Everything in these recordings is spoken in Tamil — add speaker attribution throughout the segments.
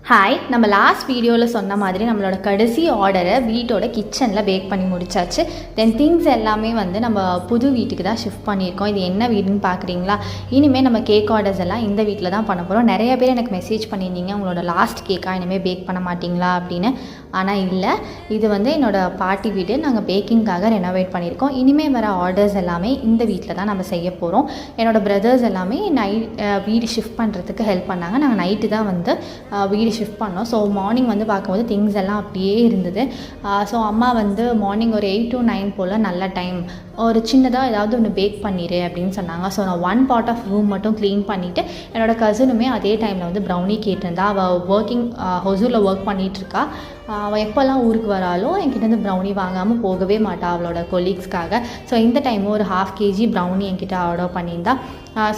Speaker 1: ஹாய், நம்ம லாஸ்ட் வீடியோவில் சொன்ன மாதிரி நம்மளோட கடைசி ஆர்டரை வீட்டோட கிச்சனில் பேக் பண்ணி முடிச்சாச்சு. தென் திங்ஸ் எல்லாமே நம்ம புது வீட்டுக்கு தான் ஷிஃப்ட் பண்ணியிருக்கோம். இது என்ன வீடுன்னு பார்க்குறீங்களா? இனிமேல் நம்ம கேக் ஆர்டர்ஸ் எல்லாம் இந்த வீட்டில் தான் பண்ண போகிறோம். நிறைய பேர் எனக்கு மெசேஜ் பண்ணியிருந்தீங்க, உங்களோட லாஸ்ட் கேக்காக இனிமேல் பேக் பண்ண மாட்டிங்களா அப்படின்னு. ஆனால் இல்லை, இது என்னோடய பாட்டி வீடு. நாங்கள் பேக்கிங்காக ரெனோவேட் பண்ணியிருக்கோம். இனிமேல் வர ஆர்டர்ஸ் எல்லாமே இந்த வீட்டில் தான் நம்ம செய்ய போகிறோம். என்னோடய பிரதர்ஸ் எல்லாமே வீடு ஷிஃப்ட் பண்ணுறதுக்கு ஹெல்ப் பண்ணாங்க. நாங்கள் நைட்டு தான் வீடு ஷிஃப்ட் பண்ணோம். ஸோ மார்னிங் பார்க்கும்போது திங்ஸ் எல்லாம் அப்படியே இருந்தது. ஸோ அம்மா மார்னிங் ஒரு 8 to 9 போல் நல்ல டைம் ஒரு சின்னதாக ஏதாவது ஒன்று பேக் பண்ணிடு அப்படின்னு சொன்னாங்க. ஸோ நான் 1 part ஆஃப் ரூம் மட்டும் க்ளீன் பண்ணிவிட்டு, என்னோடய கசினுமே அதே டைமில் ப்ரௌனி கேட்டிருந்தா. அவள் ஒர்க்கிங் ஹொசூரில் ஒர்க் பண்ணிகிட்ருக்கா. அவள் எப்போல்லாம் ஊருக்கு வராலும் என்கிட்ட ப்ரௌனி வாங்காமல் போகவே மாட்டாள் அவளோட கொலீக்ஸ்க்காக. ஸோ இந்த டைமும் ஒரு 1/2 kg ப்ரௌனி என்கிட்ட ஆர்டர் பண்ணியிருந்தா.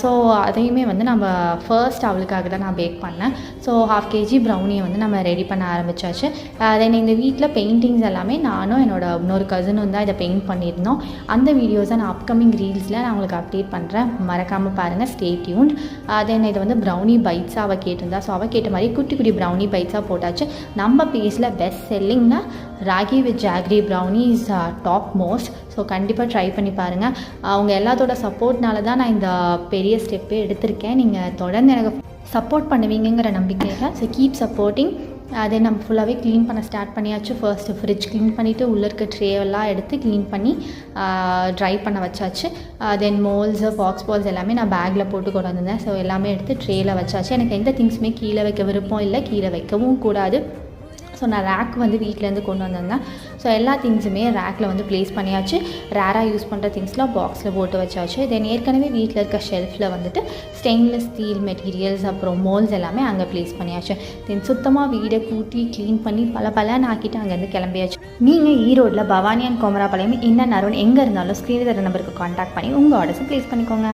Speaker 1: ஸோ அதையுமே நம்ம ஃபர்ஸ்ட் அவளுக்காக தான் நான் பேக் பண்ணேன். ஸோ 1/2 kg ப்ரௌனியை நம்ம ரெடி பண்ண ஆரம்பித்தாச்சு. தென் இந்த வீட்டில் பெயிண்டிங்ஸ் எல்லாமே நானும் என்னோடய இன்னொரு கசினும் தான் இதை பெயிண்ட் பண்ணியிருந்தோம். அந்த வீடியோஸை நான் அப்கமிங் ரீல்ஸில் நான் உங்களுக்கு அப்டேட் பண்ணுறேன். மறக்காமல் பாருங்கள், ஸ்டே டியூன்ட். தென் இதை ப்ரௌனி பைட்ஸாக அவள் கேட்டிருந்தா. ஸோ அவள் கேட்ட மாதிரி குட்டி குட்டி ப்ரௌனி பைட்ஸாக போட்டாச்சு. நம்ம பேஸில் பெஸ்ட் செல்லிங்னா ragi with jaggery brownie is top most. So கண்டிப்பாக ட்ரை பண்ணி பாருங்கள். அவங்க எல்லாத்தோட சப்போர்ட்னால தான் நான் இந்த பெரிய ஸ்டெப்பே எடுத்திருக்கேன். நீங்கள் தொடர்ந்து எனக்கு சப்போர்ட் பண்ணுவீங்கிற நம்பிக்கையில். So keep supporting. அதே நம்ம ஃபுல்லாகவே க்ளீன் பண்ண ஸ்டார்ட் பண்ணியாச்சு. ஃபர்ஸ்ட்டு ஃப்ரிட்ஜ் க்ளீன் பண்ணிவிட்டு உள்ளே இருக்க ட்ரேவெல்லாம் எடுத்து க்ளீன் பண்ணி ட்ரை பண்ண வச்சாச்சு. தென் மோல்ஸு பாக்ஸ் பால்ஸ் எல்லாமே நான் பேக்கில் போட்டு கொண்டு வந்திருந்தேன். ஸோ எல்லாமே எடுத்து ட்ரேயில் வச்சாச்சு. எனக்கு எந்த திங்ஸுமே கீழே வைக்க விருப்பம் இல்லை, கீழே வைக்கவும் கூடாது. ஸோ நான் ரேக் வீட்டிலேருந்து கொண்டு வந்திருந்தேன். ஸோ எல்லா திங்ஸுமே ரேக்கில் ப்ளேஸ் பண்ணியாச்சு. ரேராக யூஸ் பண்ணுற திங்ஸ்லாம் பாக்ஸில் போட்டு வச்சாச்சு. தென் ஏற்கனவே வீட்டில் இருக்க ஷெல்ஃபில் ஸ்டெயின்லெஸ் ஸ்டீல் மெட்டீரியல்ஸ் அப்புறம் மோல்ஸ் எல்லாமே அங்கே ப்ளேஸ் பண்ணியாச்சு. தென் சுத்தமாக வீடை கூட்டி க்ளீன் பண்ணி பலன்னு ஆக்கிட்டு அங்கேருந்து கிளம்பியாச்சு. நீங்கள் ஈரோடில் பவானி அண்ட் கோமராபாளையம் இன்ன நருண் எங்கே இருந்தாலும் ஸ்க்ரீனில் தர நம்பருக்கு காண்டாக்ட் பண்ணி உங்கள் ஆர்டர்ஸை ப்ளேஸ் பண்ணிக்கோங்க.